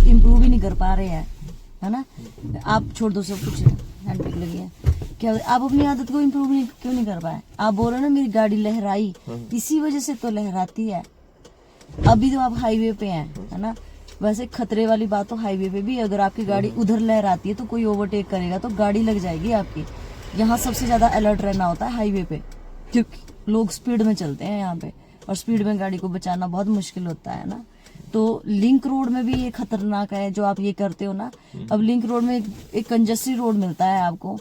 Improve ही नहीं कर पा रहे हैं, है ना। आप छोड़ दो सब कुछ, हैंड ब्रेक लगी है, क्या आप अपनी आदत को इम्प्रूव क्यों नहीं कर पाए? आप बोल रहे हो ना मेरी गाड़ी लहराई, इसी वजह से तो लहराती है। अभी तो आप हाईवे पे हैं, है ना। वैसे खतरे वाली बात तो हाईवे पे भी, अगर आपकी गाड़ी उधर लहराती है तो कोई ओवरटेक करेगा तो गाड़ी लग जाएगी आपकी। यहाँ सबसे ज्यादा अलर्ट रहना होता है हाईवे पे, क्योंकि लोग स्पीड में चलते हैं यहाँ पे, और स्पीड में गाड़ी को बचाना बहुत मुश्किल होता है ना। तो लिंक रोड में भी ये खतरनाक है जो आप ये करते हो ना। अब लिंक रोड में एक कंजस्टेड रोड मिलता है आपको,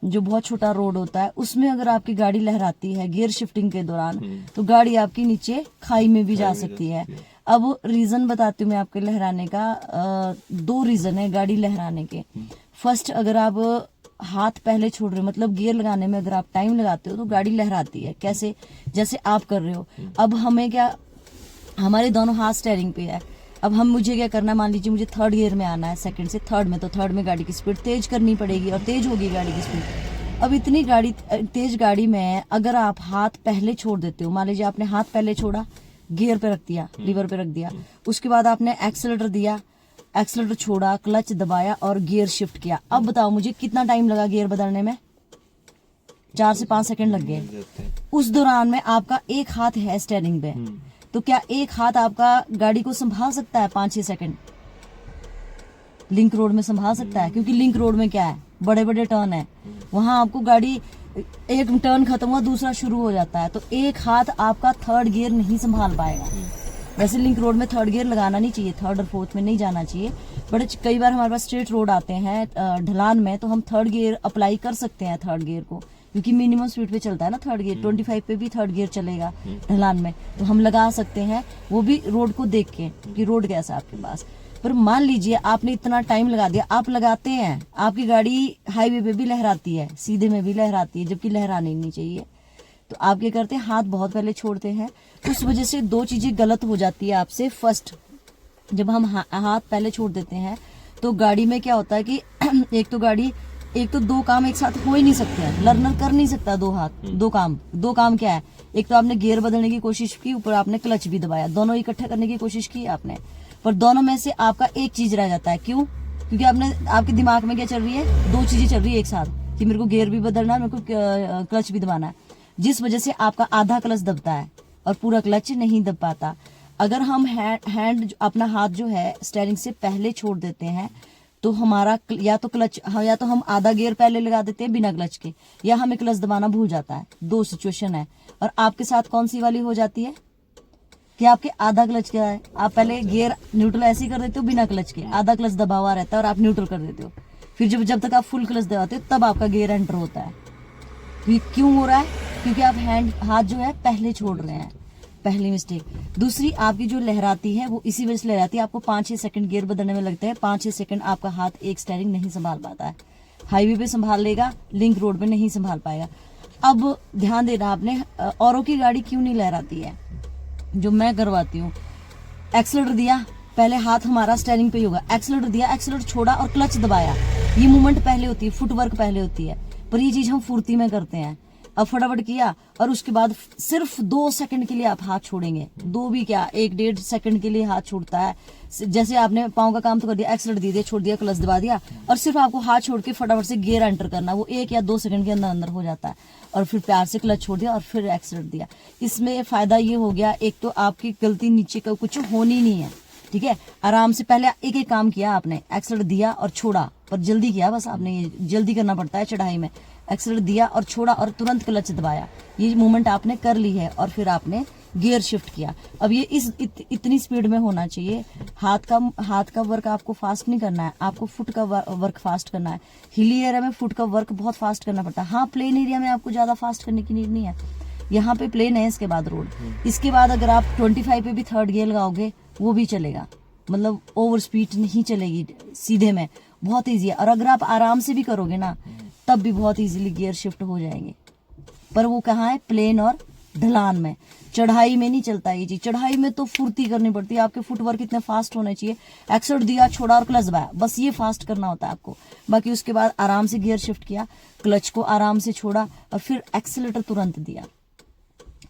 जो बहुत छोटा रोड होता है, उसमें अगर आपकी गाड़ी लहराती है गियर शिफ्टिंग के दौरान तो गाड़ी आपकी नीचे खाई में भी जा सकती है। अब रीजन बताती हूँ मैं आपके लहराने का, 2 रीजन है गाड़ी लहराने के। फर्स्ट, अगर आप हाथ पहले छोड़ रहे हो, मतलब गियर लगाने में अगर आप टाइम लगाते हो तो गाड़ी लहराती है। कैसे? जैसे आप कर रहे हो। अब हमें क्या, हमारे दोनों हाथ स्टेयरिंग पे है। अब मुझे क्या करना है, मान लीजिए मुझे 3rd गियर में आना है, सेकंड से 3rd में, तो 3rd में गाड़ी की स्पीड तेज करनी पड़ेगी और तेज होगी गाड़ी की स्पीड। अब इतनी तेज गाड़ी में अगर आप हाथ पहले छोड़ देते हो, मान लीजिए आपने हाथ पहले छोड़ा, गियर पे रख दिया, लीवर पे रख दिया, उसके बाद आपने एक्सेलेटर दिया, एक्सेलेटर छोड़ा, क्लच दबाया और गियर शिफ्ट किया। अब बताओ मुझे कितना टाइम लगा गियर बदलने में? 4 से 5 सेकंड लग गए। उस दौरान में आपका एक हाथ है स्टेयरिंग पे, तो क्या एक हाथ आपका गाड़ी को संभाल सकता है 5-6 सेकंड? लिंक रोड में संभाल सकता है? क्योंकि लिंक रोड में क्या है, बड़े बड़े टर्न है, वहां आपको गाड़ी एक टर्न खत्म हुआ दूसरा शुरू हो जाता है, तो एक हाथ आपका 3rd गियर नहीं संभाल पाएगा। वैसे लिंक रोड में 3rd गियर लगाना नहीं चाहिए, 3rd और 4th में नहीं जाना चाहिए, बट कई बार हमारे पास स्ट्रेट रोड आते हैं ढलान में, तो हम 3rd गियर अप्लाई कर सकते हैं 3rd गियर को, क्योंकि मिनिमम स्पीड पे चलता है ना 3rd गियर, 25 पे भी 3rd गियर चलेगा ढलान में, तो हम लगा सकते हैं, वो भी रोड को देख के कि रोड कैसा है आपके पास। पर मान लीजिए आपने इतना टाइम लगा दिया, आप लगाते हैं, आपकी गाड़ी हाईवे पे भी लहराती है, सीधे में भी लहराती है, जबकि लहरानी नहीं चाहिए। तो आप क्या करते हैं, हाथ बहुत पहले छोड़ते हैं, उस वजह से 2 चीजें गलत हो जाती है आपसे। फर्स्ट, जब हम हाथ पहले छोड़ देते हैं तो गाड़ी में क्या होता है कि एक तो 2 काम एक साथ हो ही नहीं सकते हैं, लर्नर कर नहीं सकता 2 काम क्या है, एक तो आपने गियर बदलने की कोशिश की, ऊपर आपने क्लच भी दबाया, दोनों इकट्ठे करने की कोशिश की आपने, पर दोनों में से आपका एक चीज रह जाता है। क्यों? क्योंकि आपके दिमाग में क्या चल रही है, 2 चीजें चल रही है एक साथ, कि मेरे को गियर भी बदलना है, मेरे को क्लच भी दबाना है, जिस वजह से आपका आधा क्लच दबता है और पूरा क्लच नहीं दब पाता। अगर हम हैंड अपना हाथ जो है स्टीयरिंग से पहले छोड़ देते हैं तो हमारा या तो हम आधा गियर पहले लगा देते हैं बिना क्लच के, या हमें क्लच दबाना भूल जाता है। 2 सिचुएशन है। और आपके साथ कौन सी वाली हो जाती है कि आपके आधा क्लच क्या है, आप पहले गियर न्यूट्रल ऐसे ही कर देते हो बिना क्लच के, आधा क्लच दबा हुआ रहता है और आप न्यूट्रल कर देते हो, फिर जब तक आप फुल क्लच दबाते हो तब आपका गियर एंटर होता है। ये क्यों हो रहा है? क्योंकि आप हाथ जो है पहले छोड़ रहे हैं, पहली मिस्टेक। दूसरी, आपकी जो लहराती है वो इसी वजह से लहराती है, आपको 5-6 सेकंड गियर बदलने में लगता है, 5-6 सेकंड आपका हाथ एक स्टीयरिंग नहीं संभाल पाता है। हाईवे पे संभाल लेगा, लिंक रोड पे नहीं संभाल पाएगा। अब ध्यान देना आपने, औरों की गाड़ी क्यों नहीं लहराती है, जो मैं करवाती हूँ। एक्सीलरेटर दिया, पहले हाथ हमारा स्टीयरिंग पे ही होगा, एक्सीलरेटर दिया, एक्सीलरेटर छोड़ा और क्लच दबाया, ये मूवमेंट पहले होती है, फुटवर्क पहले होती है, पर ये चीज हम फुर्ती में करते हैं। अब फटाफट किया और उसके बाद सिर्फ 2 सेकंड के लिए आप हाथ छोड़ेंगे, 2 भी क्या, 1-1.5 सेकंड के लिए हाथ छूटता है। जैसे आपने पाँव का काम तो कर दिया, एक्सीलरेटर दे दिया, छोड़ दिया, क्लच दबा दिया, और सिर्फ आपको हाथ छोड़ के फटाफट से गियर एंटर करना, वो 1 या 2 सेकंड के अंदर हो जाता है, और फिर प्यार से क्लच छोड़ दिया और फिर एक्सीलरेटर दिया। इसमें फायदा ये हो गया, एक तो आपकी गलती नीचे का कुछ होनी नहीं है, ठीक है, आराम से पहले एक काम किया आपने, एक्सीलरेटर दिया और छोड़ा, पर जल्दी किया, बस आपने ये जल्दी करना पड़ता है चढ़ाई में, एक्सीलरेटर दिया और छोड़ा और तुरंत क्लच दबाया, ये मूवमेंट आपने कर ली है, और फिर आपने गियर शिफ्ट किया। अब ये इतनी स्पीड में होना चाहिए। हाथ का वर्क आपको फास्ट नहीं करना है, आपको फुट का वर्क फास्ट करना है। हिली एरिया में फुट का वर्क बहुत फास्ट करना पड़ता है। हाँ, प्लेन एरिया में आपको ज्यादा फास्ट करने की नीड नहीं है, यहाँ पे प्लेन है, इसके बाद रोड, इसके बाद अगर आप 25 पे भी 3rd गियर लगाओगे वो भी चलेगा, मतलब ओवर स्पीड नहीं चलेगी, सीधे में बहुत ईजी है। और अगर आप आराम से भी करोगे ना तब भी बहुत इजीली गियर शिफ्ट हो जाएंगे, पर वो कहाँ है, प्लेन और ढलान में। चढ़ाई में नहीं चलता ये चीज, चढ़ाई में तो फुर्ती करनी पड़ती है, आपके फुटवर्क इतने फास्ट होने चाहिए, एक्सीलरेटर दिया, छोड़ा और क्लच दबाया, बस ये फास्ट करना होता है आपको। बाकी उसके बाद आराम से गियर शिफ्ट किया, क्लच को आराम से छोड़ा और फिर एक्सीलरेटर तुरंत दिया,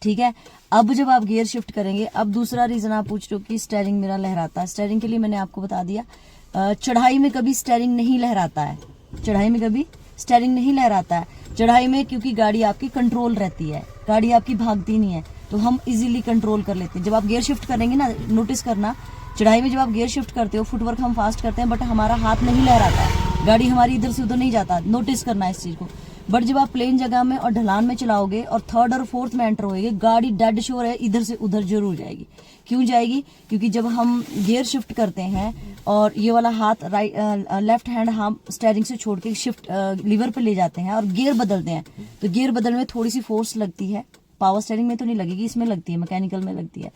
ठीक है। अब जब आप गियर शिफ्ट करेंगे, अब दूसरा रीजन आप पूछ रहे हो कि स्टीयरिंग मेरा लहराता है, स्टीयरिंग के लिए मैंने आपको बता दिया चढ़ाई में कभी स्टेयरिंग नहीं लहराता है, चढ़ाई में कभी स्टेयरिंग नहीं लहराता है। चढ़ाई में क्योंकि गाड़ी आपकी कंट्रोल रहती है, गाड़ी आपकी भागती नहीं है, तो हम इजीली कंट्रोल कर लेते हैं। जब आप गियर शिफ्ट करेंगे ना, नोटिस करना, चढ़ाई में जब आप गियर शिफ्ट करते हो, फुटवर्क हम फास्ट करते हैं, बट हमारा हाथ नहीं लहराता है, गाड़ी हमारी इधर से उधर नहीं जाता, नोटिस करना है इस चीज को। बट जब आप प्लेन जगह में और ढलान में चलाओगे और थर्ड और फोर्थ में एंटर होएगे, गाड़ी डेड श्योर है इधर से उधर जरूर जाएगी। क्यों जाएगी? क्योंकि जब हम गियर शिफ्ट करते हैं और ये वाला हाथ लेफ्ट हैंड हम स्टेयरिंग से छोड़ के शिफ्ट लीवर पे ले जाते हैं और गियर बदलते हैं, तो गियर बदलने में थोड़ी सी फोर्स लगती है। पावर स्टेयरिंग में तो नहीं लगेगी, इसमें लगती है, मैकेनिकल में लगती है।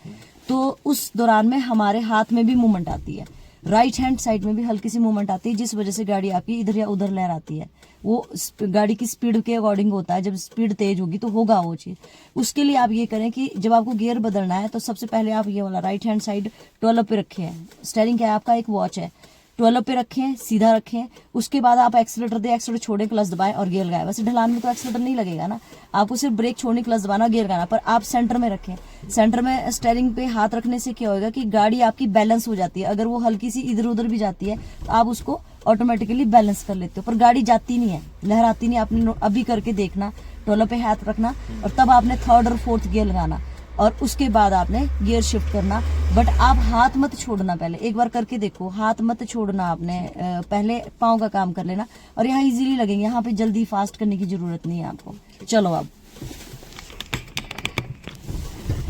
तो उस दौरान में हमारे हाथ में भी मूवमेंट आती है, राइट हैंड साइड में भी हल्की सी मूवमेंट आती है, जिस वजह से गाड़ी आपकी इधर या उधर लहराती है। वो गाड़ी की स्पीड के अकॉर्डिंग होता है, जब स्पीड तेज होगी तो होगा वो चीज। उसके लिए आप ये करें कि जब आपको गियर बदलना है तो सबसे पहले आप ये वाला राइट हैंड साइड 12 पे रखें। स्टेयरिंग क्या है आपका? एक वॉच है, 12 पे रखें, सीधा रखें। उसके बाद आप एक्सीलेटर दे, एक्सीलेटर छोड़े, क्लच दबाएं और गियर लगाएं। वैसे ढलान में तो एक्सीलेटर नहीं लगेगा ना, आपको सिर्फ ब्रेक छोड़नी, क्लच दबाना, गियर लगाना, पर आप सेंटर में रखें। सेंटर में स्टेयरिंग पे हाथ रखने से क्या होगा कि गाड़ी आपकी बैलेंस हो जाती है। अगर वो हल्की सी इधर उधर भी जाती है तो आप उसको ऑटोमेटिकली बैलेंस कर लेते हो, पर गाड़ी जाती नहीं है, लहराती नहीं। आपने अभी करके देखना, 12 पे हाथ रखना और तब आपने थर्ड और फोर्थ गियर लगाना और उसके बाद आपने गियर शिफ्ट करना। बट आप हाथ मत छोड़ना, पहले एक बार करके देखो, हाथ मत छोड़ना आपने, पहले पाँव का काम कर लेना और यहाँ इजीली लगेंगे। यहाँ पे जल्दी फास्ट करने की जरूरत नहीं है आपको। चलो अब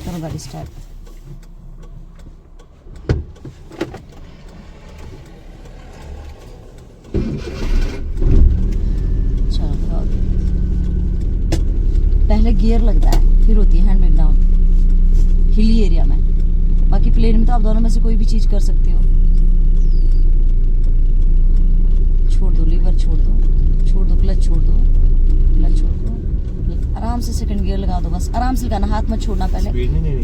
करो गाड़ी स्टार्ट। चलो पहले गियर लगता है, फिर होती है hand brake down hilly area में। बाकी प्लेन में तो आप दोनों में से कोई भी चीज कर सकते हो। छोड़ दो लीवर, छोड़ दो क्लच, छोड़ दो क्लच, छोड़ दो, आराम से सेकंड गियर लगा दो, बस आराम से लगाना, हाथ मत छोड़ना पहले।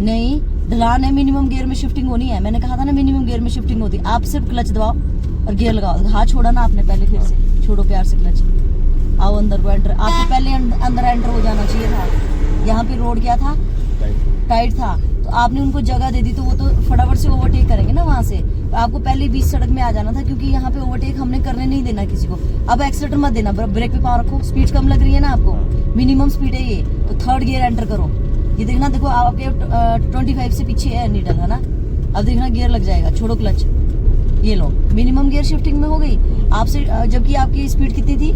नहीं, ढलान है, मिनिमम गियर में शिफ्टिंग होनी है। मैंने कहा था ना मिनिमम गियर में शिफ्टिंग होती है। आप सिर्फ क्लच दबाओ और गियर लगाओ। हाथ छोड़ा ना आपने पहले, फिर से छोड़ो प्यार से क्लच। आओ अंदर को एंटर, आपको पहले अंदर एंटर हो जाना चाहिए था। यहाँ पे रोड क्या था? टाइट था, तो आपने उनको जगह दे दी, तो वो तो फटाफट से ओवरटेक करेंगे ना वहां से। तो आपको पहले बीच सड़क में आ जाना था, क्योंकि यहाँ पे ओवरटेक हमने करने नहीं देना किसी को। अब एक्सीलेटर मत देना, ब्रेक पे पाँव रखो। स्पीड कम लग रही है ना आपको, मिनिमम स्पीड है ये, तो थर्ड गियर एंटर करो। ये देखना, देखो आपके 25 से पीछे है नीडल, है ना। अब देखना गियर लग जाएगा, छोड़ो क्लच, ये लो, मिनिमम गियर शिफ्टिंग में हो गई आपसे। जबकि आपकी स्पीड कितनी थी?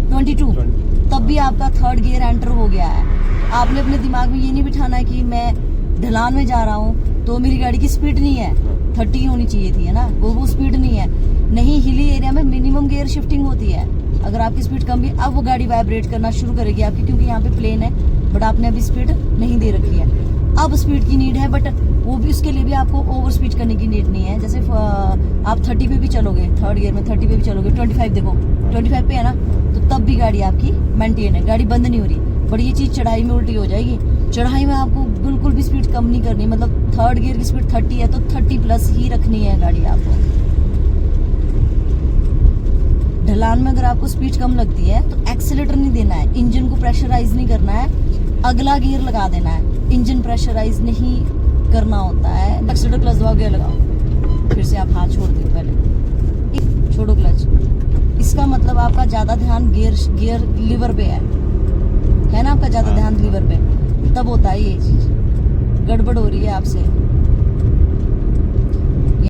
22, तब भी आपका थर्ड गियर एंटर हो गया है। आपने अपने दिमाग में ये नहीं बिठाना है कि मैं ढलान में जा रहा हूँ तो मेरी गाड़ी की स्पीड नहीं है, 30 होनी चाहिए थी, है ना, वो स्पीड नहीं है। नहीं, हिली एरिया में मिनिमम गियर शिफ्टिंग होती है। अगर आपकी स्पीड कम भी, अब वो गाड़ी वाइब्रेट करना शुरू करेगी आपकी, क्योंकि यहाँ पे प्लेन है, बट आपने अभी स्पीड नहीं दे रखी है। अब स्पीड की नीड है, बट वो भी, उसके लिए भी आपको ओवर स्पीड करने की नीड नहीं है। जैसे आप 30 पे भी चलोगे, थर्ड गियर में 30 पे भी चलोगे, 25 देखो 25 पे है ना, तो तब भी गाड़ी आपकी मेंटेन है, गाड़ी बंद नहीं हो रही। बट ये चीज चढ़ाई में उल्टी हो जाएगी। चढ़ाई में आपको बिल्कुल भी स्पीड कम नहीं करनी, मतलब थर्ड गियर की स्पीड 30 है तो 30 प्लस ही रखनी है गाड़ी आपको। ढलान में अगर आपको स्पीड कम लगती है तो एक्सीलेटर नहीं देना है, इंजन को प्रेशराइज नहीं करना है, अगला गियर लगा देना है। इंजन प्रेशराइज नहीं करना होता है। एक्सीलेटर, क्लच दबाओ, गियर लगाओ, फिर से आप हाथ छोड़ दो, पहले छोड़ो क्लच। इसका मतलब आपका ज्यादा ध्यान गियर लीवर पे है ना, आपका ज्यादा ध्यान लीवर पे, तब होता है ये चीज। गड़बड़ हो रही है आपसे।